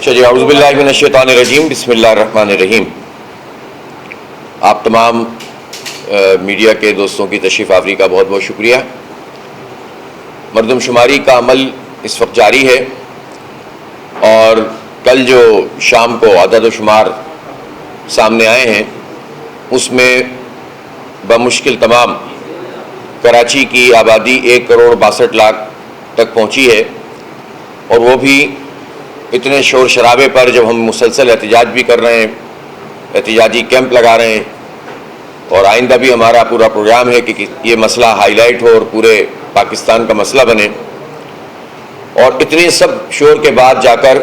چلیے اعوذ باللہ من الشیطان الرجیم، بسم اللہ الرحمن الرحیم۔ آپ تمام میڈیا کے دوستوں کی تشریف آوری کا بہت بہت شکریہ۔ مردم شماری کا عمل اس وقت جاری ہے اور کل جو شام کو عدد و شمار سامنے آئے ہیں اس میں بمشکل تمام کراچی کی آبادی 1,62,00,000 تک پہنچی ہے، اور وہ بھی اتنے شور شرابے پر جب ہم مسلسل احتجاج بھی کر رہے ہیں، احتجاجی کیمپ لگا رہے ہیں، اور آئندہ بھی ہمارا پورا پروگرام ہے کہ یہ مسئلہ ہائی لائٹ ہو اور پورے پاکستان کا مسئلہ بنے، اور اتنے سب شور کے بعد جا کر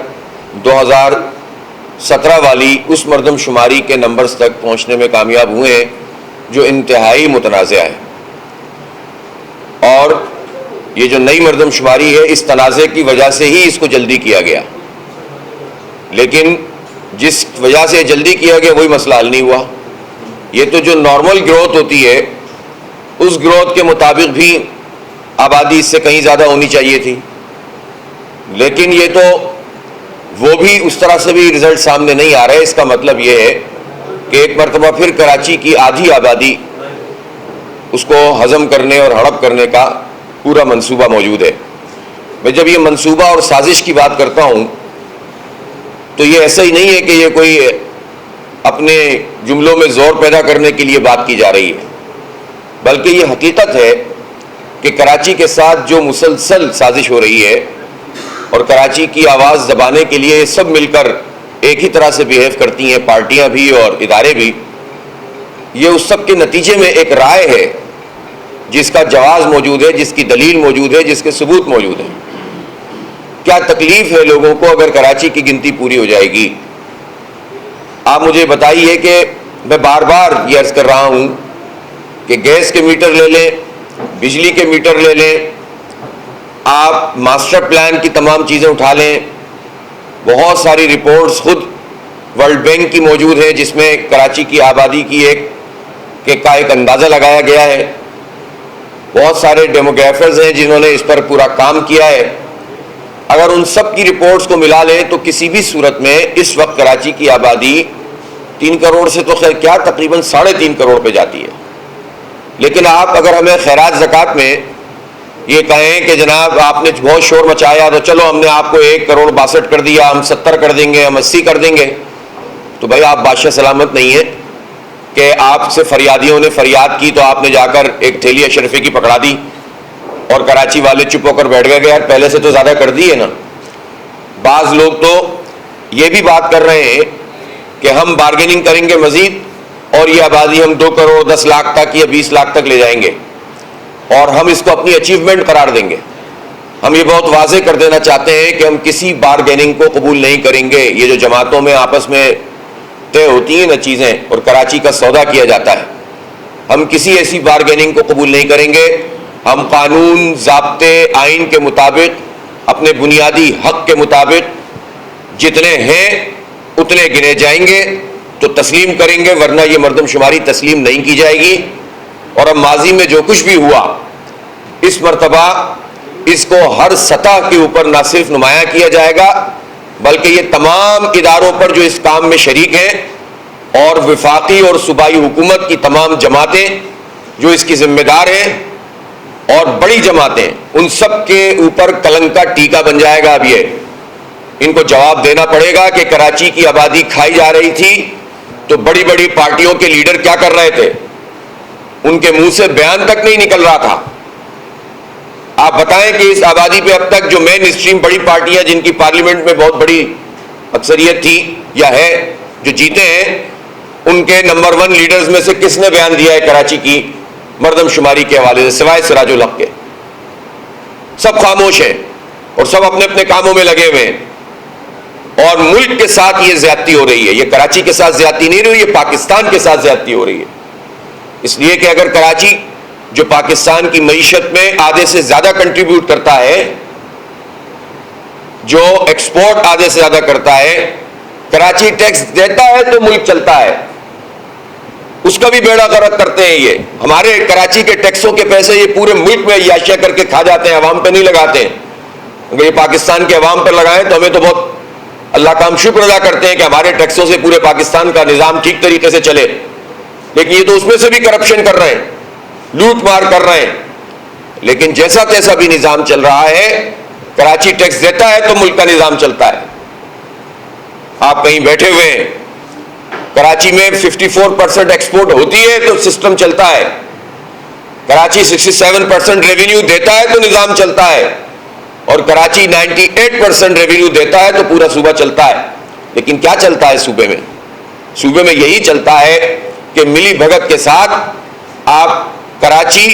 2017 والی اس مردم شماری کے نمبرز تک پہنچنے میں کامیاب ہوئے ہیں جو انتہائی متنازع ہے۔ اور یہ جو نئی مردم شماری ہے اس تنازع کی وجہ سے ہی اس کو جلدی کیا گیا، لیکن جس وجہ سے جلدی کیا گیا وہی مسئلہ حل نہیں ہوا۔ یہ تو جو نارمل گروتھ ہوتی ہے اس گروتھ کے مطابق بھی آبادی اس سے کہیں زیادہ ہونی چاہیے تھی، لیکن یہ تو وہ بھی اس طرح سے بھی رزلٹ سامنے نہیں آ رہے۔ اس کا مطلب یہ ہے کہ ایک مرتبہ پھر کراچی کی آدھی آبادی اس کو ہضم کرنے اور ہڑپ کرنے کا پورا منصوبہ موجود ہے۔ میں جب یہ منصوبہ اور سازش کی بات کرتا ہوں تو یہ ایسا ہی نہیں ہے کہ یہ کوئی اپنے جملوں میں زور پیدا کرنے کے لیے بات کی جا رہی ہے، بلکہ یہ حقیقت ہے کہ کراچی کے ساتھ جو مسلسل سازش ہو رہی ہے اور کراچی کی آواز دبانے کے لیے یہ سب مل کر ایک ہی طرح سے بیہیو کرتی ہیں، پارٹیاں بھی اور ادارے بھی، یہ اس سب کے نتیجے میں ایک رائے ہے جس کا جواز موجود ہے، جس کی دلیل موجود ہے، جس کے ثبوت موجود ہے۔ کیا تکلیف ہے لوگوں کو اگر کراچی کی گنتی پوری ہو جائے گی؟ آپ مجھے بتائیے کہ میں بار بار یہ عرض کر رہا ہوں کہ گیس کے میٹر لے لیں، بجلی کے میٹر لے لیں، آپ ماسٹر پلان کی تمام چیزیں اٹھا لیں، بہت ساری رپورٹس خود ورلڈ بینک کی موجود ہے جس میں کراچی کی آبادی کی ایک اندازہ لگایا گیا ہے، بہت سارے ڈیموگرافرز ہیں جنہوں نے اس پر پورا کام کیا ہے۔ اگر ان سب کی رپورٹس کو ملا لیں تو کسی بھی صورت میں اس وقت کراچی کی آبادی 3 کروڑ سے تو خیر کیا تقریباً 3.5 کروڑ پہ جاتی ہے، لیکن آپ اگر ہمیں خیرات زکوٰۃ میں یہ کہیں کہ جناب آپ نے بہت شور مچایا تو چلو ہم نے آپ کو 1,62,00,000 کر دیا، ہم 70 کر دیں گے، ہم 80 کر دیں گے، تو بھائی آپ بادشاہ سلامت نہیں ہیں کہ آپ سے فریادیوں نے فریاد کی تو آپ نے جا کر ایک تھیلی اشرفی کی پکڑا دی اور کراچی والے چپ ہو کر بیٹھ گئے کہ یار پہلے سے تو زیادہ کر دی ہے نا۔ بعض لوگ تو یہ بھی بات کر رہے ہیں کہ ہم بارگیننگ کریں گے مزید اور یہ آبادی ہم 2 کروڑ 10 لاکھ تک یا 20 لاکھ تک لے جائیں گے اور ہم اس کو اپنی اچیومنٹ قرار دیں گے۔ ہم یہ بہت واضح کر دینا چاہتے ہیں کہ ہم کسی بارگیننگ کو قبول نہیں کریں گے۔ یہ جو جماعتوں میں آپس میں طے ہوتی ہیں نا چیزیں اور کراچی کا سودا کیا جاتا ہے، ہم کسی ایسی بارگیننگ کو قبول نہیں کریں گے۔ ہم قانون، ضابطے، آئین کے مطابق اپنے بنیادی حق کے مطابق جتنے ہیں اتنے گنے جائیں گے تو تسلیم کریں گے، ورنہ یہ مردم شماری تسلیم نہیں کی جائے گی۔ اور اب ماضی میں جو کچھ بھی ہوا اس مرتبہ اس کو ہر سطح کے اوپر نہ صرف نمایاں کیا جائے گا بلکہ یہ تمام اداروں پر جو اس کام میں شریک ہیں اور وفاقی اور صوبائی حکومت کی تمام جماعتیں جو اس کی ذمہ دار ہیں اور بڑی جماعتیں، ان سب کے اوپر کلنک کا ٹیکا بن جائے گا۔ اب یہ ان کو جواب دینا پڑے گا کہ کراچی کی آبادی کھائی جا رہی تھی تو بڑی بڑی پارٹیوں کے لیڈر کیا کر رہے تھے، ان کے منہ سے بیان تک نہیں نکل رہا تھا۔ آپ بتائیں کہ اس آبادی پہ اب تک جو مین اسٹریم بڑی پارٹیاں جن کی پارلیمنٹ میں بہت بڑی اکثریت تھی یا ہے جو جیتے ہیں، ان کے نمبر 1 لیڈرز میں سے کس نے بیان دیا ہے کراچی کی مردم شماری کے حوالے سے سوائے سراج الحق کے؟ سب خاموش ہیں اور سب اپنے اپنے کاموں میں لگے ہوئے ہیں، اور ملک کے ساتھ یہ زیادتی ہو رہی ہے۔ یہ کراچی کے ساتھ زیادتی نہیں رہی، یہ پاکستان کے ساتھ زیادتی ہو رہی ہے، اس لیے کہ اگر کراچی جو پاکستان کی معیشت میں آدھے سے زیادہ کنٹریبیوٹ کرتا ہے، جو ایکسپورٹ آدھے سے زیادہ کرتا ہے، کراچی ٹیکس دیتا ہے تو ملک چلتا ہے، اس کا بھی بیڑا غرق کرتے ہیں۔ یہ ہمارے کراچی کے ٹیکسوں کے پیسے یہ پورے ملک میں عیاشیاں کر کے کھا جاتے ہیں، عوام پہ نہیں لگاتے ہیں۔ اگر یہ پاکستان کے عوام پر لگائیں تو ہمیں تو بہت اللہ کا ہم شکر ادا کرتے ہیں کہ ہمارے ٹیکسوں سے پورے پاکستان کا نظام ٹھیک طریقے سے چلے، لیکن یہ تو اس میں سے بھی کرپشن کر رہے ہیں، لوٹ مار کر رہے ہیں۔ لیکن جیسا تیسا بھی نظام چل رہا ہے، کراچی ٹیکس دیتا ہے تو ملک کا نظام چلتا ہے۔ آپ کہیں بیٹھے ہوئے ہیں، کراچی میں 54% ایکسپورٹ ہوتی ہے تو سسٹم چلتا ہے، کراچی 67% ریونیو دیتا ہے تو نظام چلتا ہے، اور کراچی 98% ریونیو دیتا ہے تو پورا صوبہ چلتا ہے۔ لیکن کیا چلتا ہے صوبے میں؟ صوبے میں یہی چلتا ہے کہ ملی بھگت کے ساتھ آپ کراچی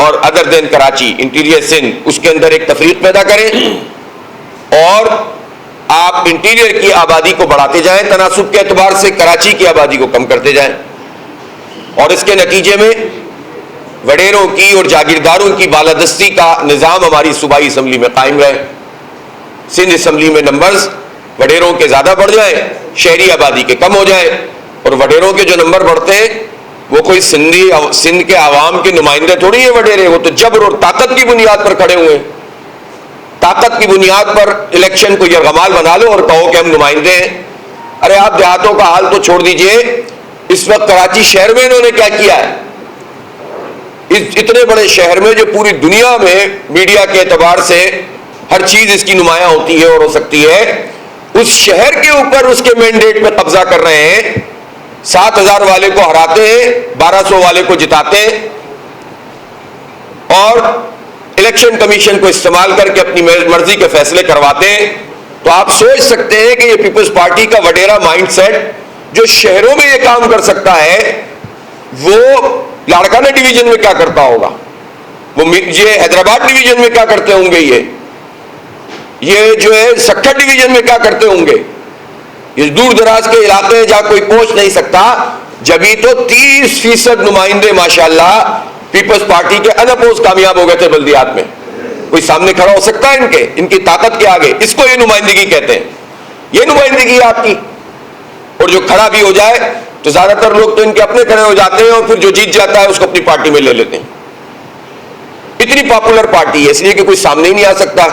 اور ادر دین کراچی انٹیریئر سندھ اس کے اندر ایک تفریق پیدا کریں اور آپ انٹیریئر کی آبادی کو بڑھاتے جائیں، تناسب کے اعتبار سے کراچی کی آبادی کو کم کرتے جائیں، اور اس کے نتیجے میں وڈیروں کی اور جاگیرداروں کی بالادستی کا نظام ہماری صوبائی اسمبلی میں قائم رہے، سندھ اسمبلی میں نمبرز وڈیروں کے زیادہ بڑھ جائیں، شہری آبادی کے کم ہو جائیں، اور وڈیروں کے جو نمبر بڑھتے ہیں وہ کوئی سندھ کے عوام کے نمائندے تھوڑی ہیں وڈیرے، وہ تو جبر اور طاقت کی بنیاد پر کھڑے ہوئے ہیں۔ طاقت کی بنیاد پر الیکشن کو یرغمال بنا لو اور کہو کہ ہم نمائندے ہیں۔ ارے آپ دیہاتوں کا حال تو چھوڑ دیجئے، اس وقت کراچی شہر میں انہوں نے کیا کیا ہے؟ اتنے بڑے شہر میں جو پوری دنیا میں میڈیا کے اعتبار سے ہر چیز اس کی نمایاں ہوتی ہے اور ہو سکتی ہے، اس شہر کے اوپر اس کے مینڈیٹ میں قبضہ کر رہے ہیں، 7,000 والے کو ہراتے ہیں، 1,200 والے کو جتاتے ہیں، اور الیکشن کمیشن کو استعمال کر کے اپنی مرضی کے فیصلے کرواتے ہیں۔ تو آپ سوچ سکتے ہیں کہ یہ پیپلز پارٹی کا وڈیرا مائنڈ سیٹ جو شہروں میں یہ کام کر سکتا ہے، وہ لاڑکانہ ڈویژن میں کیا کرتا ہوگا، وہ یہ حیدرآباد ڈویژن میں کیا کرتے ہوں گے، یہ جو ہے سکھا ڈویژن میں کیا کرتے ہوں گے، یہ دور دراز کے علاقے جہاں کوئی پہنچ نہیں سکتا۔ جبھی تو 30% نمائندے ماشاءاللہ پیپلز پارٹی کے انپوز کامیاب ہو گئے تھے بلدیات میں۔ کوئی سامنے کھڑا ہو سکتا ہے ان کی طاقت کے آگے؟ اس کو یہ نمائندگی کہتے ہیں، یہ نمائندگی ہے آپ کی۔ اور جو کھڑا بھی ہو جائے تو زیادہ تر لوگ تو ان کے اپنے کھڑے ہو جاتے ہیں، اور پھر جو جیت جاتا ہے اس کو اپنی پارٹی میں لے لیتے ہیں۔ اتنی پاپولر پارٹی ہے اس لیے کہ کوئی سامنے ہی نہیں آ سکتا۔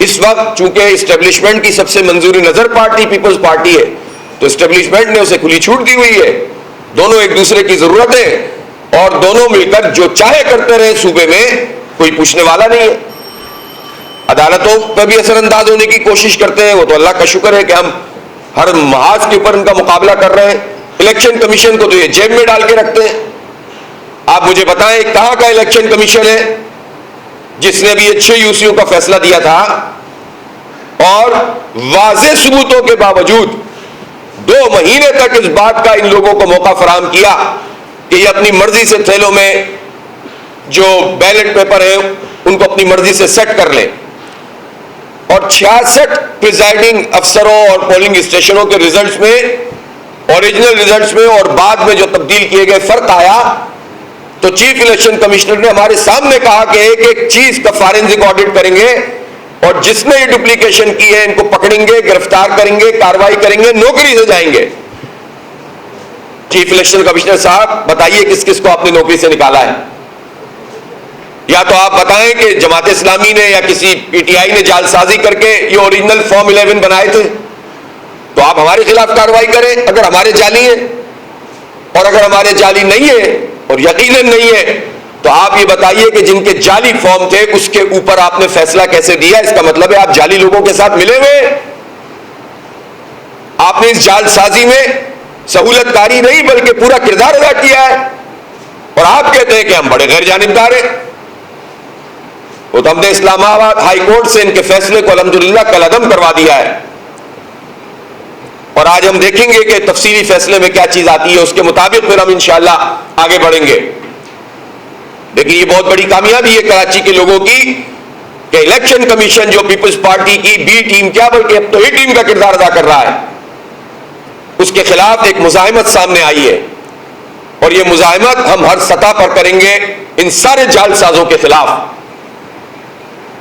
اس وقت چونکہ اسٹیبلشمنٹ کی سب سے منظوری نظر پارٹی پیپلز پارٹی ہے، تو اسٹیبلشمنٹ نے اسے کھلی چھوٹ دی ہوئی ہے، دونوں ایک دوسرے کی ضرورت ہے، اور دونوں مل کر جو چاہے کرتے رہے، صوبے میں کوئی پوچھنے والا نہیں ہے۔ عدالتوں پہ بھی اثر انداز ہونے کی کوشش کرتے ہیں، وہ تو اللہ کا شکر ہے کہ ہم ہر محاذ کے اوپر ان کا مقابلہ کر رہے ہیں۔ الیکشن کمیشن کو تو یہ جیب میں ڈال کے رکھتے ہیں۔ آپ مجھے بتائیں کہاں کا الیکشن کمیشن ہے جس نے بھی 6 یوسیوں کا فیصلہ دیا تھا اور واضح ثبوتوں کے باوجود 2 مہینے تک اس بات کا ان لوگوں کو موقع فراہم کیا کہ یہ اپنی مرضی سے تھیلوں میں جو بیلٹ پیپر ہیں ان کو اپنی مرضی سے سیٹ کر لیں، اور 66 پریزائڈنگ افسروں اور پولنگ اسٹیشنوں کے ریزلٹس میں، اوریجنل ریزلٹس میں اور بعد میں جو تبدیل کیے گئے فرق آیا، تو چیف الیکشن کمشنر نے ہمارے سامنے کہا کہ ایک ایک چیز کا فارنزک آڈٹ کریں گے، اور جس نے یہ ڈپلیکیشن کی ہے ان کو پکڑیں گے، گرفتار کریں گے، کارروائی کریں گے، نوکری سے جائیں گے۔ چیف الیکشن کمشنر صاحب بتائیے کس کس کو آپ نے نوکری سے نکالا ہے؟ یا تو آپ بتائیں کہ جماعت اسلامی نے یا کسی پی ٹی آئی نے جعل سازی کر کے یہ اوریجنل فارم 11 بنائے تھے، تو آپ ہمارے خلاف کارروائی کریں اگر ہمارے جعلی ہیں، اور اگر ہمارے جعلی نہیں ہے اور یقیناً نہیں ہے تو آپ یہ بتائیے کہ جن کے جعلی فارم تھے اس کے اوپر آپ نے فیصلہ کیسے دیا؟ اس کا مطلب ہے آپ جعلی لوگوں کے ساتھ ملے ہوئے، آپ نے اس جعل سازی میں سہولت کاری نہیں بلکہ پورا کردار ادا کیا ہے، اور آپ کہتے ہیں کہ ہم بڑے غیر جانبدار ہیں۔ وہ تو ہم نے اسلام آباد ہائی کورٹ سے ان کے فیصلے کو الحمدللہ کل عدم کروا دیا ہے، اور آج ہم دیکھیں گے کہ تفصیلی فیصلے میں کیا چیز آتی ہے، اس کے مطابق پھر ہم انشاءاللہ آگے بڑھیں گے۔ لیکن یہ بہت بڑی کامیابی ہے کراچی کے لوگوں کی کہ الیکشن کمیشن جو پیپلز پارٹی کی بی ٹیم کیا بلکہ اب تو اے ٹیم کا کردار ادا کر رہا ہے، اس کے خلاف ایک مزاحمت سامنے آئی ہے، اور یہ مزاحمت ہم ہر سطح پر کریں گے ان سارے جعل سازوں کے خلاف۔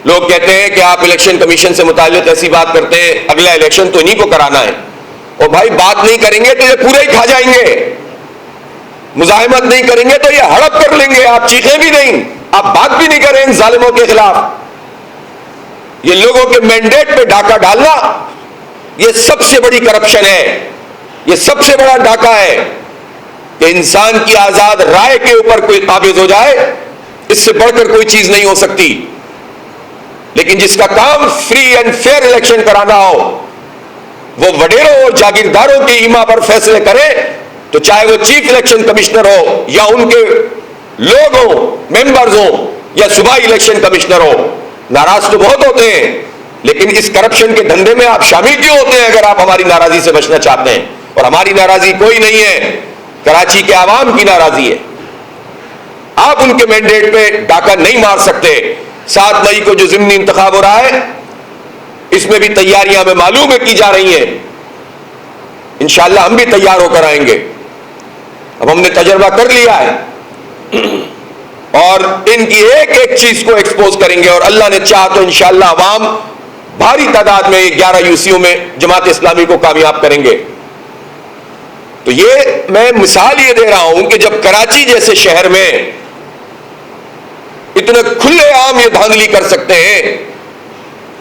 لوگ کہتے ہیں کہ آپ الیکشن کمیشن سے متعلق ایسی بات کرتے ہیں، اگلا الیکشن تو انہی کو کرانا ہے، اور بھائی بات نہیں کریں گے تو یہ پورا ہی کھا جائیں گے، مزاحمت نہیں کریں گے تو یہ ہڑپ کر لیں گے، آپ چیخیں بھی نہیں، آپ بات بھی نہیں کریں ان ظالموں کے خلاف۔ یہ لوگوں کے مینڈیٹ پہ ڈاکہ ڈالنا یہ سب سے بڑی کرپشن ہے، یہ سب سے بڑا ڈاکہ ہے کہ انسان کی آزاد رائے کے اوپر کوئی قابض ہو جائے، اس سے بڑھ کر کوئی چیز نہیں ہو سکتی۔ لیکن جس کا کام فری اینڈ فیئر الیکشن کرانا ہو، وہ وڈیروں اور جاگیرداروں کے ایما پر فیصلے کرے، تو چاہے وہ چیف الیکشن کمشنر ہو یا ان کے لوگ ہوں، ممبرز ہوں، یا صوبائی الیکشن کمشنر ہو۔ ناراض تو بہت ہوتے ہیں، لیکن اس کرپشن کے دھندے میں آپ شامل کیوں ہوتے ہیں اگر آپ ہماری ناراضی سے بچنا چاہتے ہیں؟ اور ہماری ناراضی کوئی نہیں ہے، کراچی کے عوام کی ناراضی ہے۔ آپ ان کے مینڈیٹ پہ ڈاکہ نہیں مار سکتے۔ 7 مئی کو جو ضمنی انتخاب ہو رہا ہے، اس میں بھی تیاریاں ہمیں معلوم ہے کی جا رہی ہیں، انشاءاللہ ہم بھی تیار ہو کر آئیں گے۔ اب ہم نے تجربہ کر لیا ہے اور ان کی ایک ایک چیز کو ایکسپوز کریں گے، اور اللہ نے چاہا تو انشاءاللہ عوام بھاری تعداد میں 11 یوسیوں میں جماعت اسلامی کو کامیاب کریں گے۔ تو یہ میں مثال یہ دے رہا ہوں کہ جب کراچی جیسے شہر میں اتنے کھلے عام یہ دھاندلی کر سکتے ہیں،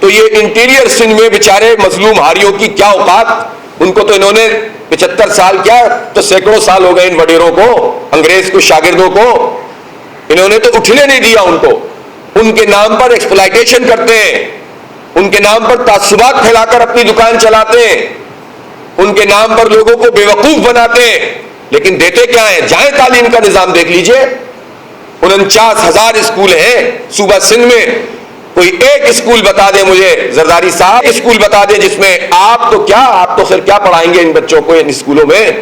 تو یہ انٹیریئر سندھ میں بیچارے مظلوم ہاریوں کی کیا اوقات؟ ان کو تو انہوں نے 75 سال کیا تو سینکڑوں سال ہو گئے ان وڈیروں کو، انگریز کو، شاگردوں کو، انہوں نے تو اٹھنے نہیں دیا ان کو۔ ان کے نام پر ایکسپلائٹیشن کرتے ہیں، ان کے نام پر تعصبات پھیلا کر اپنی دکان چلاتے ہیں، ان کے نام پر لوگوں کو بے وقوف بناتے ہیں، لیکن دیتے کیا ہیں؟ جائیں تعلیم کا نظام دیکھ لیجئے، 49,000 اسکول ہیں صوبہ سندھ میں، کوئی ایک اسکول بتا دیں مجھے زرداری صاحب، اسکول بتا دیں جس میں آپ تو خیر کیا پڑھائیں گے ان بچوں کو ان اسکولوں میں؟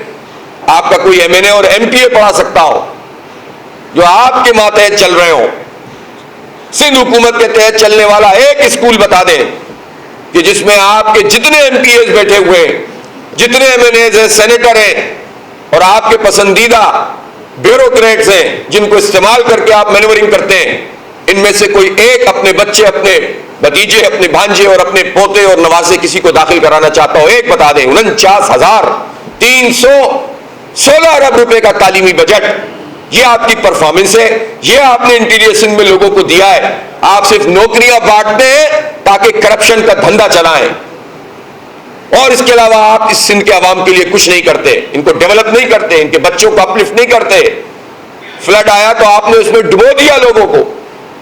آپ کا کوئی ایم این اے اور ایم پی اے پڑھا سکتا ہو جو آپ کے ماتحت چل رہے ہوں؟ سندھ حکومت کے تحت چلنے والا ایک اسکول بتا دیں کہ جس میں آپ کے جتنے ایم پی ایز بیٹھے ہوئے، جتنے ایم این ایز ہیں، سینیٹر ہیں، اور آپ کے پسندیدہ بیوروکریٹس ہیں جن کو استعمال کر کے آپ مینورنگ کرتے ہیں، ان میں سے کوئی ایک اپنے بچے، اپنے بھتیجے، اپنے بھانجے اور اپنے پوتے اور نوازے کسی کو داخل کرانا چاہتا ہو، ایک بتا دیں۔ 49,316 ارب روپے کا تعلیمی بجٹ، یہ آپ کی پرفارمنس ہے، یہ آپ نے انٹیریئر سندھ میں لوگوں کو دیا ہے۔ آپ صرف نوکریاں بانٹتے ہیں تاکہ کرپشن کا دھندا چلائیں، اور اس کے علاوہ آپ اس سندھ کے عوام کے لیے کچھ نہیں کرتے، ان کو ڈیولپ نہیں کرتے، ان کے بچوں کو اپلفٹ نہیں کرتے۔ فلڈ آیا تو آپ نے اس میں ڈبو دیا لوگوں کو،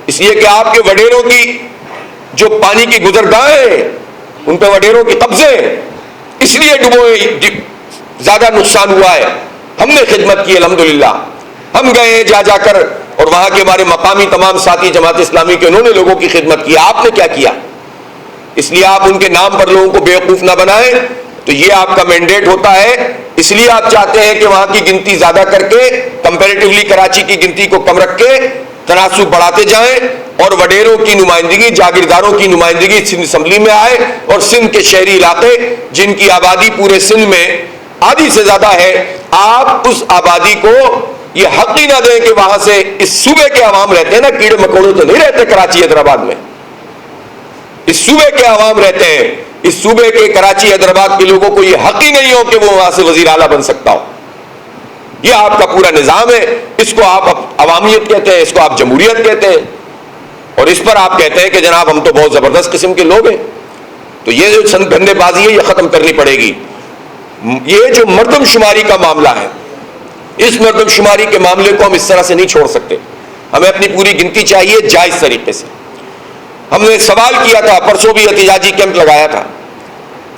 اس لیے کہ آپ کے وڈیروں کی جو پانی کی گزرگاہیں ہیں ان پہ وڈیروں کی قبضے ہیں، اس لیے ڈبوئے، زیادہ نقصان ہوا ہے۔ ہم نے خدمت کی الحمدللہ، ہم گئے ہیں جا کر، اور وہاں کے ہمارے مقامی تمام ساتھی جماعت اسلامی کے، انہوں نے لوگوں کی خدمت کی۔ آپ نے کیا کیا؟ اس لیے آپ ان کے نام پر لوگوں کو بیوقوف نہ بنائیں۔ تو یہ آپ کا مینڈیٹ ہوتا ہے، اس لیے آپ چاہتے ہیں کہ وہاں کی گنتی زیادہ کر کے، کمپیریٹیولی کراچی کی گنتی کو کم رکھ کے تناسب بڑھاتے جائیں، اور وڈیروں کی نمائندگی، جاگیرداروں کی نمائندگی سندھ اسمبلی میں آئے، اور سندھ کے شہری علاقے جن کی آبادی پورے سندھ میں آدھی سے زیادہ ہے، آپ اس آبادی کو یہ حق ہی نہ دیں کہ وہاں سے اس صوبے کے عوام رہتے ہیں نا، کیڑے مکوڑے تو نہیں رہتے کراچی حیدرآباد میں، اس صوبے کے عوام رہتے ہیں، اس صوبے کے کراچی حیدرآباد کے لوگوں کو یہ حق ہی نہیں ہو کہ وہ وہاں سے وزیر اعلیٰ بن سکتا ہو۔ یہ آپ کا پورا نظام ہے، اس کو آپ عوامیت کہتے ہیں، اس کو آپ جمہوریت کہتے ہیں، اور اس پر آپ کہتے ہیں کہ جناب ہم تو بہت زبردست قسم کے لوگ ہیں۔ تو یہ جو گندے بازی ہے یہ ختم کرنی پڑے گی۔ یہ جو مردم شماری کا معاملہ ہے، اس مردم شماری کے معاملے کو ہم اس طرح سے نہیں چھوڑ سکتے، ہمیں اپنی پوری گنتی چاہیے جائز طریقے سے۔ ہم نے سوال کیا تھا، پرسوں بھی احتجاجی کیمپ لگایا تھا،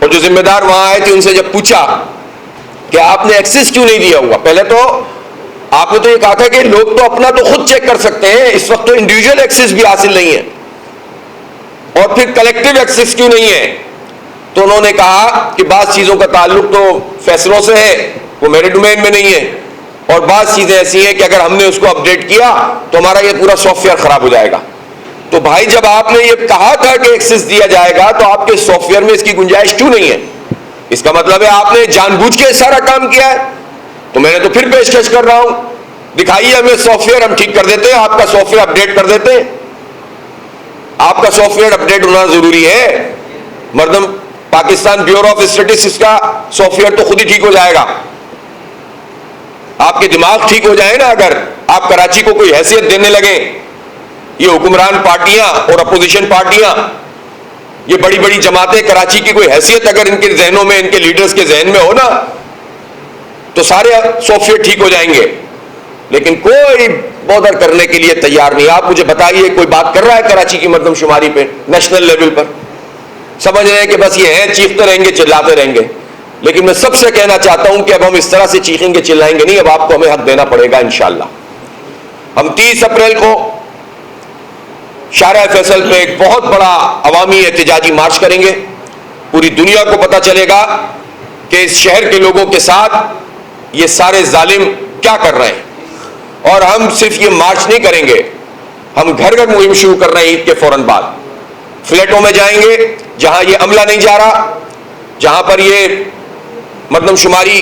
اور جو ذمہ دار وہاں آئے تھے ان سے جب پوچھا کہ آپ نے ایکسس کیوں نہیں دیا ہوا، پہلے تو آپ نے تو یہ کہا تھا کہ لوگ تو اپنا تو خود چیک کر سکتے ہیں، اس وقت تو انڈیویجول ایکسس بھی حاصل نہیں ہے، اور پھر کلیکٹیو ایکسس کیوں نہیں ہے؟ تو انہوں نے کہا کہ بعض چیزوں کا تعلق تو فیصلوں سے ہے، وہ میرے ڈومین میں نہیں ہے، اور بعض چیزیں ایسی ہیں کہ اگر ہم نے اس کو اپڈیٹ کیا تو ہمارا یہ پورا سافٹ ویئر خراب ہو جائے گا۔ تو بھائی جب آپ نے یہ کہا تھا کہ ایکسس دیا جائے گا تو آپ کے سافٹ ویئر میں اس کی گنجائش کیوں نہیں ہے؟ اس کا مطلب ہے آپ نے جان بوجھ کے سارا کام کیا ہے۔ تو میں نے تو پھر پیشکش کر رہا ہوں، دکھائیے ہمیں سافٹ ویئر، ہم ٹھیک کر دیتے ہیں، آپ کا سافٹ ویئر اپڈیٹ کر دیتے ہیں۔ آپ کا سافٹ ویئر اپڈیٹ ہونا ضروری ہے۔ مردم پاکستان بیورو آف اسٹیٹسٹکس کا سافٹ ویئر تو خود ہی ٹھیک ہو جائے گا۔ آپ کے دماغ ٹھیک ہو جائے نا، اگر آپ کراچی کو کوئی حیثیت دینے لگیں، یہ حکمران پارٹیاں اور اپوزیشن پارٹیاں یہ بڑی بڑی جماعتیں کراچی کی کوئی حیثیت اگر ان کے ذہنوں میں، ان کے لیڈرز کے ذہن میں ہو نا، تو سارے سافٹ ویئر ٹھیک ہو جائیں گے، لیکن کوئی بودر کرنے کے لیے تیار نہیں. آپ مجھے بتائیے کوئی بات کر رہا ہے کراچی کی مردم شماری پہ نیشنل لیول پر؟ سمجھ رہے ہیں کہ بس یہ ہیں، چیختے رہیں گے، چلاتے رہیں گے. لیکن میں سب سے کہنا چاہتا ہوں کہ اب ہم اس طرح سے چیخیں گے، چلائیں گے نہیں، اب آپ کو ہمیں حق دینا پڑے گا انشاءاللہ. ہم 30 اپریل کو شارع فیصل پہ ایک بہت بڑا عوامی احتجاجی مارچ کریں گے. پوری دنیا کو پتہ چلے گا کہ اس شہر کے لوگوں کے ساتھ یہ سارے ظالم کیا کر رہے ہیں. اور ہم صرف یہ مارچ نہیں کریں گے، ہم گھر گھر مہم شروع کر رہے ہیں عید کے فوراً بعد. فلیٹوں میں جائیں گے جہاں یہ عملہ نہیں جا رہا، جہاں پر یہ مردم شماری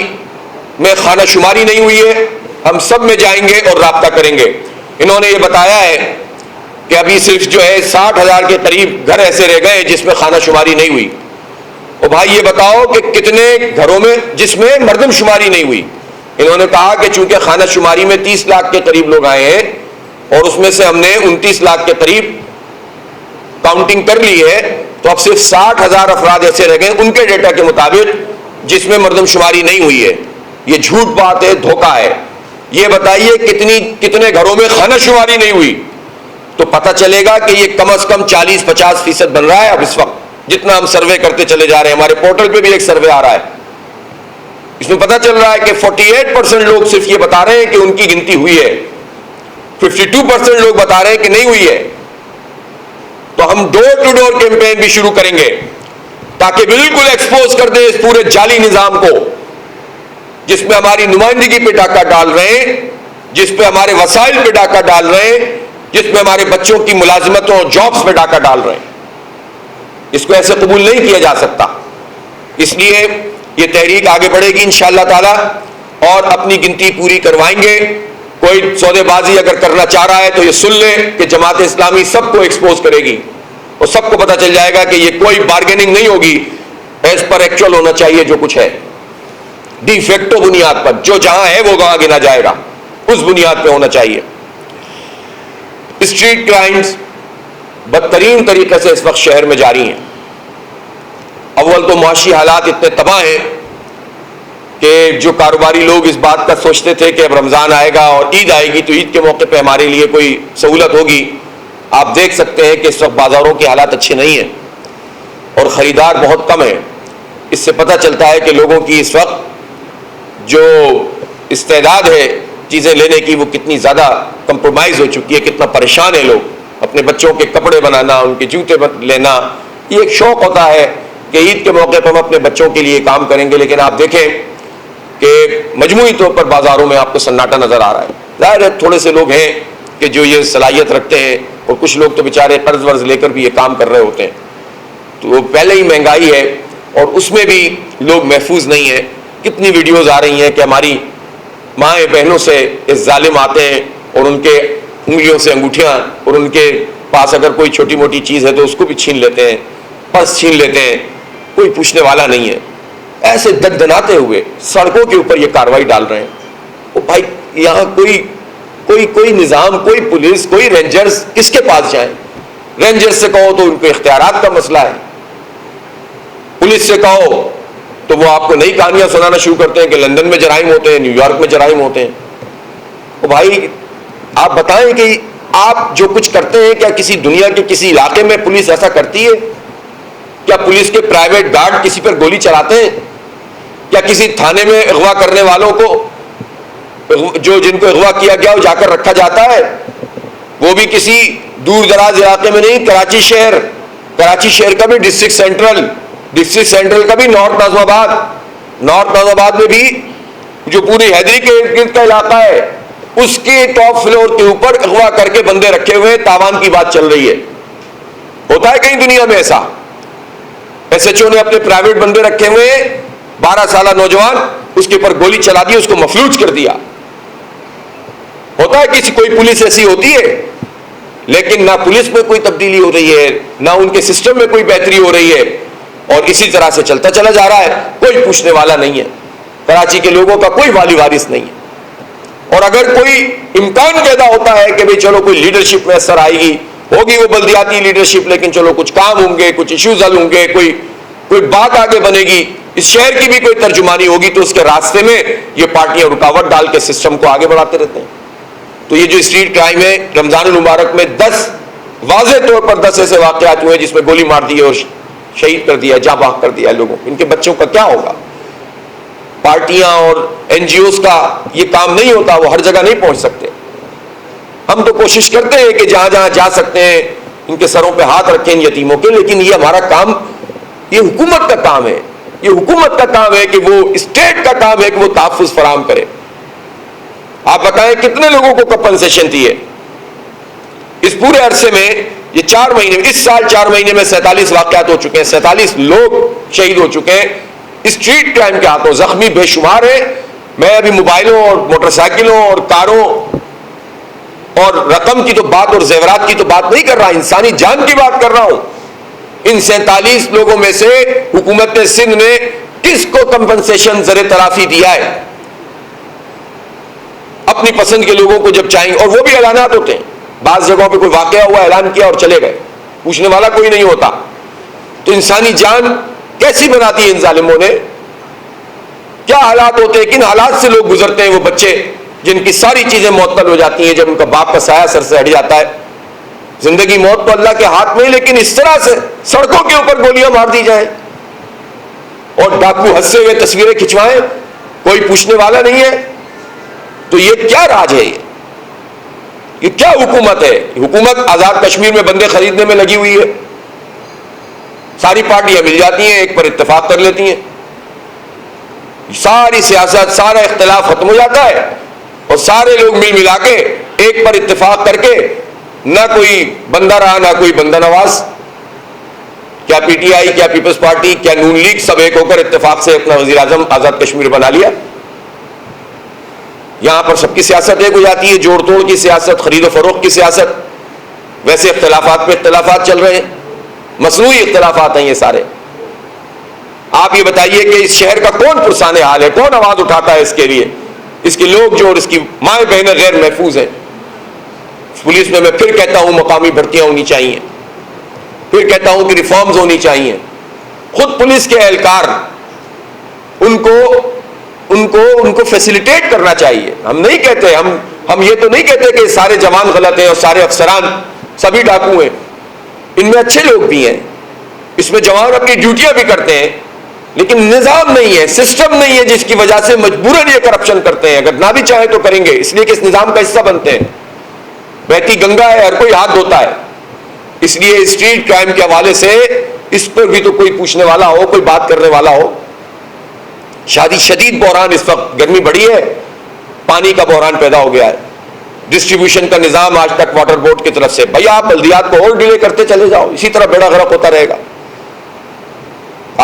میں خانہ شماری نہیں ہوئی ہے، ہم سب میں جائیں گے اور رابطہ کریں گے. انہوں نے یہ بتایا ہے کہ ابھی صرف جو ہے 60,000 کے قریب گھر ایسے رہ گئے جس میں خانہ شماری نہیں ہوئی. اور بھائی یہ بتاؤ کہ کتنے گھروں میں جس میں مردم شماری نہیں ہوئی. انہوں نے کہا کہ چونکہ خانہ شماری میں 30 لاکھ کے قریب لوگ آئے ہیں اور اس میں سے ہم نے 29 لاکھ کے قریب کاؤنٹنگ کر لی ہے، تو اب صرف 60,000 افراد ایسے رہ گئے ان کے ڈیٹا کے مطابق جس میں مردم شماری نہیں ہوئی ہے. یہ جھوٹ بات ہے، دھوکہ ہے. یہ بتائیے کتنے گھروں میں خانہ شماری نہیں ہوئی، تو پتہ چلے گا کہ یہ کم از کم 40-50% بن رہا ہے اب اس وقت، جتنا ہم سروے کرتے چلے جا رہے ہیں. ہمارے پورٹل پہ بھی ایک سروے آ رہا ہے، اس میں پتہ چل رہا ہے کہ 48% لوگ صرف یہ بتا رہے ہیں کہ ان کی گنتی ہوئی ہے، 52% لوگ بتا رہے ہیں کہ نہیں ہوئی ہے. تو ہم ڈور ٹو ڈور کیمپین بھی شروع کریں گے تاکہ بالکل ایکسپوز کر دیں اس پورے جعلی نظام کو جس میں ہماری نمائندگی پہ ڈاکہ ڈال رہے ہیں، جس پہ ہمارے وسائل پہ ڈاکہ ڈال رہے ہیں، جس میں ہمارے بچوں کی ملازمتوں اور جابز پہ ڈاکہ ڈال رہے ہیں. اس کو ایسے قبول نہیں کیا جا سکتا. اس لیے یہ تحریک آگے بڑھے گی انشاءاللہ تعالی اور اپنی گنتی پوری کروائیں گے. کوئی سودے بازی اگر کرنا چاہ رہا ہے تو یہ سن لے کہ جماعت اسلامی سب کو ایکسپوز کرے گی اور سب کو پتہ چل جائے گا کہ یہ کوئی بارگیننگ نہیں ہوگی، ایز پر ایکچوئل ہونا چاہیے جو کچھ ہے، ڈی فیکٹو بنیاد پر جو جہاں ہے وہ وہاں گنا جائے گا، اس بنیاد پہ ہونا چاہیے. اسٹریٹ کرائمز بدترین طریقے سے اس وقت شہر میں جاری ہیں. اول تو معاشی حالات اتنے تباہ ہیں کہ جو کاروباری لوگ اس بات کا سوچتے تھے کہ اب رمضان آئے گا اور عید آئے گی تو عید کے موقع پہ ہمارے لیے کوئی سہولت ہوگی، آپ دیکھ سکتے ہیں کہ اس وقت بازاروں کے حالات اچھے نہیں ہیں اور خریدار بہت کم ہیں. اس سے پتہ چلتا ہے کہ لوگوں کی اس وقت جو استعداد ہے چیزیں لینے کی وہ کتنی زیادہ کمپرومائز ہو چکی ہے، کتنا پریشان ہیں لوگ. اپنے بچوں کے کپڑے بنانا، ان کے جوتے لینا، یہ ایک شوق ہوتا ہے کہ عید کے موقع پر ہم اپنے بچوں کے لیے کام کریں گے، لیکن آپ دیکھیں کہ مجموعی طور پر بازاروں میں آپ کو سناٹا نظر آ رہا ہے. ظاہر ہے تھوڑے سے لوگ ہیں کہ جو یہ صلاحیت رکھتے ہیں اور کچھ لوگ تو بیچارے قرض ورض لے کر بھی یہ کام کر رہے ہوتے ہیں. تو پہلے ہی مہنگائی ہے اور اس میں بھی لوگ محفوظ نہیں ہیں. کتنی ویڈیوز آ رہی ہیں کہ ہماری مائیں بہنوں سے اس ظالم آتے ہیں اور ان کے انگلیوں سے انگوٹھیاں اور ان کے پاس اگر کوئی چھوٹی موٹی چیز ہے تو اس کو بھی چھین لیتے ہیں، پرس چھین لیتے ہیں، کوئی پوچھنے والا نہیں ہے. ایسے دندناتے ہوئے سڑکوں کے اوپر یہ کارروائی ڈال رہے ہیں. وہ بھائی یہاں کوئی نظام، کوئی پولیس، کوئی رینجرز کس کے پاس جائیں؟ رینجرز سے کہو تو ان کے اختیارات کا مسئلہ ہے، پولیس سے کہو تو وہ آپ کو نئی کہانیاں سنانا شروع کرتے ہیں کہ لندن میں جرائم ہوتے ہیں، نیو یارک میں جرائم ہوتے ہیں. تو بھائی آپ بتائیں کہ آپ جو کچھ کرتے ہیں کیا کسی دنیا کے کسی علاقے میں پولیس ایسا کرتی ہے؟ کیا پولیس کے پرائیویٹ گارڈ کسی پر گولی چلاتے ہیں؟ کیا کسی تھانے میں اغوا کرنے والوں کو جن کو اغوا کیا گیا وہ جا کر رکھا جاتا ہے؟ وہ بھی کسی دور دراز علاقے میں نہیں، کراچی شہر کا بھی ڈسٹرکٹ سینٹرل کا بھی نارتھ ناظم آباد میں بھی جو پوری حیدری کے ارد گرد کا علاقہ ہے اس کے ٹاپ فلور کے اوپر اغوا کر کے بندے رکھے ہوئے، تاوان کی بات چل رہی ہے. ہوتا ہے کہیں دنیا میں ایسا؟ ایس ایچ او نے اپنے پرائیویٹ بندے رکھے ہوئے، 12 سالہ نوجوان، اس کے اوپر گولی چلا دی، اس کو مفلوج کر دیا. ہوتا ہے کسی کوئی پولیس ایسی ہوتی ہے، لیکن نہ پولیس میں کوئی تبدیلی ہو رہی ہے، نہ ان کے سسٹم میں کوئی بہتری ہو رہی ہے اور اسی طرح سے چلتا چلا جا رہا ہے. کوئی پوچھنے والا نہیں ہے، کراچی کے لوگوں کا کوئی والی وارث نہیں ہے. اور اگر کوئی امکان پیدا ہوتا ہے کہ بھئی چلو کوئی لیڈرشپ میسر آئے گی ہوگی وہ بلدیاتی لیڈرشپ، لیکن چلو کچھ کام ہوں گے، کچھ ایشوز حل ہوں گے، کوئی بات آگے بنے گی، اس شہر کی بھی کوئی ترجمانی ہوگی، تو اس کے راستے میں یہ پارٹیاں رکاوٹ ڈال کے سسٹم کو آگے بڑھاتے رہتے ہیں۔ تو یہ جو اسٹریٹ کرائم ہے، رمضان المبارک میں 10 واضح طور پر 10 ایسے واقعات ہوئے جس میں گولی مار دی اور شہید کر دیا، جاں بحق کر دیا لوگوں، ان کے بچوں کا کیا ہوگا؟ پارٹیاں اور این جی اوز کا یہ کام نہیں ہوتا، وہ ہر جگہ نہیں پہنچ سکتے۔ ہم تو کوشش کرتے ہیں کہ جہاں جہاں جا سکتے ہیں ان کے سروں پہ ہاتھ رکھیں ان یتیموں کے، لیکن یہ ہمارا کام، یہ حکومت کا کام ہے، یہ حکومت کا کام ہے کہ وہ اسٹیٹ کا کام ہے کہ وہ تحفظ فراہم کرے۔ آپ بتائیں کتنے لوگوں کو کمپنسیشن دی ہے اس پورے عرصے میں؟ یہ 4 مہینے، اس سال 4 مہینے میں 47 واقعات ہو چکے ہیں، 47 لوگ شہید ہو چکے ہیں اسٹریٹ کرائم کے ہاتھوں، زخمی بے شمار ہیں۔ میں ابھی موبائلوں اور موٹر سائیکلوں اور کاروں اور رقم کی تو بات اور زیورات کی تو بات نہیں کر رہا، انسانی جان کی بات کر رہا ہوں۔ ان 47 لوگوں میں سے حکومت سندھ نے کس کو کمپنسیشن زر تلافی دیا ہے؟ اپنی پسند کے لوگوں کو جب چاہیں، اور وہ بھی اعلانات ہوتے ہیں، بعض جگہوں پہ کوئی واقعہ ہوا اعلان کیا اور چلے گئے، پوچھنے والا کوئی نہیں ہوتا۔ تو انسانی جان کیسی بنا دی ان ظالموں نے؟ کیا حالات ہوتے ہیں، کن حالات سے لوگ گزرتے ہیں وہ بچے جن کی ساری چیزیں معطل ہو جاتی ہیں جب ان کا باپ کا سایہ سر سے ہٹ جاتا ہے۔ زندگی موت تو اللہ کے ہاتھ میں، لیکن اس طرح سے سڑکوں کے اوپر گولیاں مار دی جائیں اور ڈاکو ہنستے ہوئے تصویریں کھنچوائیں، کوئی پوچھنے والا نہیں ہے۔ تو یہ کیا راج ہے؟ یہ کیا حکومت ہے؟ حکومت آزاد کشمیر میں بندے خریدنے میں لگی ہوئی ہے، ساری پارٹیاں مل جاتی ہیں، ایک پر اتفاق کر لیتی ہیں، ساری سیاست، سارا اختلاف ختم ہو جاتا ہے اور سارے لوگ مل ملا کے ایک پر اتفاق کر کے، نہ کوئی بندہ رہا نہ کوئی بندہ نواز، کیا پی ٹی آئی، کیا پیپلز پارٹی، کیا نون لیگ، سب ایک ہو کر اتفاق سے اپنا وزیر اعظم آزاد کشمیر بنا لیا۔ یہاں پر سب کی سیاست ایک ہو جاتی ہے، جوڑ توڑ کی سیاست، خرید و فروخت کی سیاست، ویسے اختلافات پہ اختلافات چل رہے ہیں، مصنوعی اختلافات ہیں یہ سارے۔ آپ یہ بتائیے کہ اس شہر کا کون پرسان حال ہے، کون آواز اٹھاتا ہے اس کے لیے؟ اس کے لوگ جو اور اس کی مائیں بہنیں غیر محفوظ ہیں۔ پولیس میں پھر کہتا ہوں مقامی بھرتیاں ہونی چاہیے، پھر کہتا ہوں کہ ریفارمز ہونی چاہیے۔ خود پولیس کے اہلکار ان کو فیسیلیٹیٹ کرنا چاہیے۔ ہم نہیں کہتے، ہم یہ تو نہیں کہتے کہ سارے جوان غلط ہیں اور سارے افسران سبھی ڈاکو ہیں، ان میں اچھے لوگ بھی ہیں، اس میں جوان اپنی ڈیوٹیاں بھی کرتے ہیں، لیکن نظام نہیں ہے، سسٹم نہیں ہے، جس کی وجہ سے مجبوراً یہ کرپشن کرتے ہیں۔ اگر نہ بھی چاہیں تو کریں گے، اس لیے کہ اس نظام کا حصہ بنتے ہیں۔ بہتی گنگا ہے، ہر کوئی ہاتھ دھوتا ہے۔ اس لیے اسٹریٹ کرائم کے حوالے سے اس پر بھی تو کوئی پوچھنے والا ہو، کوئی بات کرنے والا ہو۔ شدید بحران، اس وقت گرمی بڑی ہے، پانی کا بحران پیدا ہو گیا ہے، ڈسٹریبیوشن کا نظام آج تک واٹر بورڈ کی طرف سے، بھائی آپ بلدیات کو اور ڈیلے کرتے چلے جاؤ، اسی طرح بیڑا غرق ہوتا رہے گا۔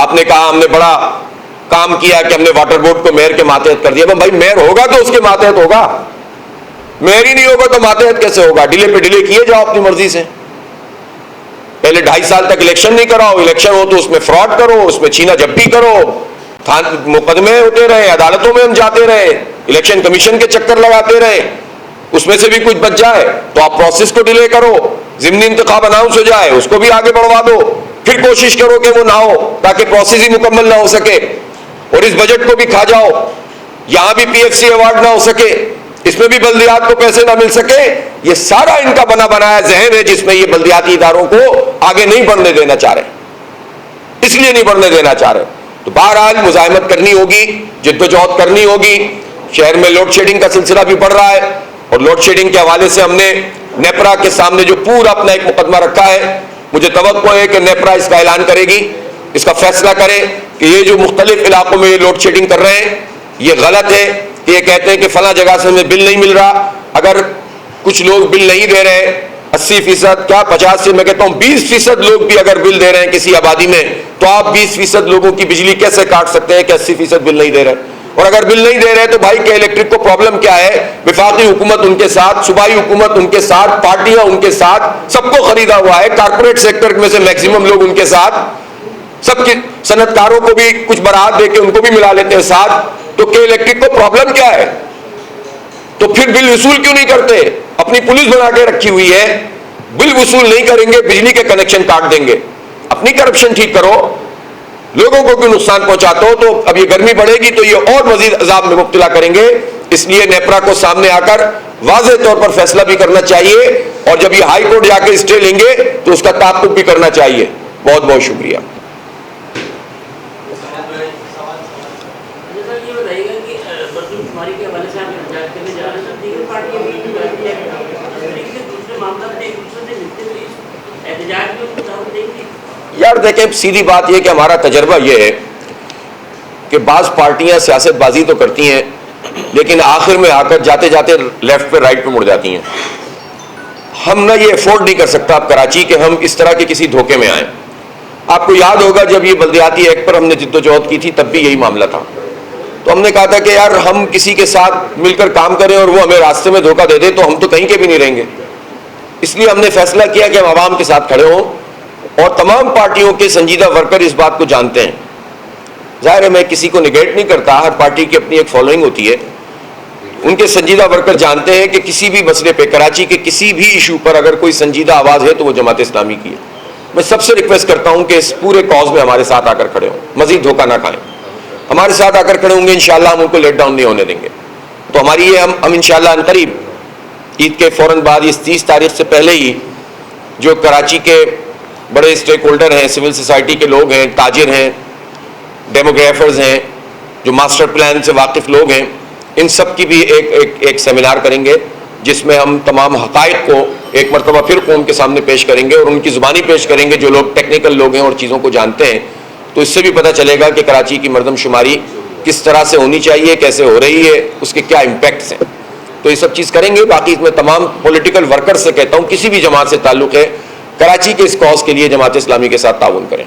آپ نے کہا ہم نے بڑا کام کیا کہ ہم نے واٹر بورڈ کو میئر کے ماتحت کر دیا، بھائی میئر ہوگا تو اس کے ماتحت ہوگا، میئر ہی نہیں ہوگا تو ماتحت کیسے ہوگا؟ ڈیلے پہ ڈیلے کیے جاؤ اپنی مرضی سے۔ پہلے 2.5 سال تک الیکشن نہیں کراؤ، الیکشن ہو تو اس میں فراڈ کرو، اس میں چھینا جھپٹی کرو، مقدمے ہوتے رہے، عدالتوں میں ہم جاتے رہے، الیکشن کمیشن کے چکر لگاتے رہے، اس میں سے بھی کچھ بچ جائے تو آپ پروسیس کو ڈیلے کرو، ضمنی انتخاب اناؤنس ہو جائے اس کو بھی آگے بڑھوا دو، پھر کوشش کرو کہ وہ نہ ہو تاکہ پروسیس ہی مکمل نہ ہو سکے، اور اس بجٹ کو بھی کھا جاؤ، یہاں بھی پی ایف سی ایوارڈ نہ ہو سکے، اس میں بھی بلدیات کو پیسے نہ مل سکے۔ یہ سارا ان کا بنا بنایا ذہن ہے جس میں یہ بلدیاتی اداروں کو آگے نہیں بڑھنے دینا چاہ رہے، اس لیے نہیں بڑھنے دینا چاہ رہے۔ تو بہرحال مزاحمت کرنی ہوگی، جدوجہد کرنی ہوگی۔ شہر میں لوڈ شیڈنگ کا سلسلہ بھی بڑھ رہا ہے، اور لوڈ شیڈنگ کے حوالے سے ہم نے نیپرا کے سامنے جو پورا اپنا ایک مقدمہ رکھا ہے، مجھے توقع ہے کہ نیپرا اس کا اعلان کرے گی، اس کا فیصلہ کرے کہ یہ جو مختلف علاقوں میں یہ لوڈ شیڈنگ کر رہے ہیں یہ غلط ہے۔ یہ کہتے ہیں کہ فلاں جگہ سے ہمیں بل نہیں مل رہا، اگر کچھ لوگ بل نہیں دے رہے 80% کیا 50 سے میں کہتا ہوں 20% لوگ بھی اگر بل دے رہے ہیں کسی آبادی میں، تو آپ 20% لوگوں کی بجلی کیسے کاٹ سکتے ہیں کہ 80% بل نہیں دے رہے؟ اور اگر بل نہیں دے رہے تو بھائی کہ الیکٹرک کو پرابلم کیا ہے؟ وفاقی حکومت ان کے ساتھ، صوبائی حکومت ان کے ساتھ، پارٹیاں ان کے ساتھ، سب کو خریدا ہوا ہے، کارپوریٹ سیکٹر میں سے میکسیمم لوگ ان کے ساتھ، سب کی صنعت کاروں کو بھی کچھ برات دے کے ان کو بھی ملا لیتے ہیں ساتھ، تو کہ الیکٹرک کو پرابلم کیا ہے؟ تو پھر بل وصول کیوں نہیں کرتے؟ اپنی پولیس بنا کے رکھی ہوئی ہے، بالوصول نہیں کریں گے, بجلی کے کنیکشن کاٹ دیں گے. اپنی کرپشن ٹھیک کرو, لوگوں کو کوئی نقصان پہنچاتے ہو تو اب یہ گرمی بڑھے گی تو یہ اور مزید عذاب میں مبتلا کریں گے. اس لیے نیپرا کو سامنے آ کر واضح طور پر فیصلہ بھی کرنا چاہیے, اور جب یہ ہائی کورٹ جا کے اسٹے لیں گے تو اس کا تعاقب بھی کرنا چاہیے. بہت بہت شکریہ. یار دیکھیں, سیدھی بات یہ کہ ہمارا تجربہ یہ ہے کہ بعض پارٹیاں سیاست بازی تو کرتی ہیں لیکن آخر میں آ کر جاتے جاتے لیفٹ پہ رائٹ پہ مڑ جاتی ہیں. ہم نہ یہ افورڈ نہیں کر سکتا اب کراچی کہ ہم اس طرح کے کسی دھوکے میں آئیں. آپ کو یاد ہوگا جب یہ بلدیاتی ایکٹ پر ہم نے جدوجہد کی تھی تب بھی یہی معاملہ تھا. تو ہم نے کہا تھا کہ یار ہم کسی کے ساتھ مل کر کام کریں اور وہ ہمیں راستے میں دھوکہ دے دے تو ہم تو کہیں کے بھی نہیں رہیں گے. اس لیے ہم نے فیصلہ کیا کہ ہم عوام کے ساتھ کھڑے ہوں, اور تمام پارٹیوں کے سنجیدہ ورکر اس بات کو جانتے ہیں. ظاہر ہے میں کسی کو نگیٹ نہیں کرتا, ہر پارٹی کی اپنی ایک فالوئنگ ہوتی ہے. ان کے سنجیدہ ورکر جانتے ہیں کہ کسی بھی مسئلے پہ, کراچی کے کسی بھی ایشو پر اگر کوئی سنجیدہ آواز ہے تو وہ جماعت اسلامی کی ہے. میں سب سے ریکویسٹ کرتا ہوں کہ اس پورے کاز میں ہمارے ساتھ آ کر کھڑے ہوں, مزید دھوکہ نہ کھائیں. ہمارے ساتھ آ کر کھڑے ہوں گے انشاءاللہ ہم ان کو لیٹ ڈاؤن نہیں ہونے دیں گے. تو ہماری یہ ہم انشاءاللہ عنقریب عید کے فوراً بعد اس 30 تاریخ سے پہلے ہی جو کراچی کے بڑے اسٹیک ہولڈر ہیں, سول سوسائٹی کے لوگ ہیں, تاجر ہیں, ڈیموگرافرز ہیں, جو ماسٹر پلان سے واقف لوگ ہیں, ان سب کی بھی ایک سیمینار کریں گے جس میں ہم تمام حقائق کو ایک مرتبہ پھر قوم کے سامنے پیش کریں گے اور ان کی زبانی پیش کریں گے جو لوگ ٹیکنیکل لوگ ہیں اور چیزوں کو جانتے ہیں. تو اس سے بھی پتہ چلے گا کہ کراچی کی مردم شماری کس طرح سے ہونی چاہیے, کیسے ہو رہی ہے, اس کے کیا امپیکٹس ہیں. تو یہ سب چیز کریں گے. باقی اس میں تمام پولیٹیکل ورکر سے کہتا ہوں کسی بھی جماعت سے تعلق ہے, کراچی کے اس کاز کے لیے جماعت اسلامی کے ساتھ تعاون کریں.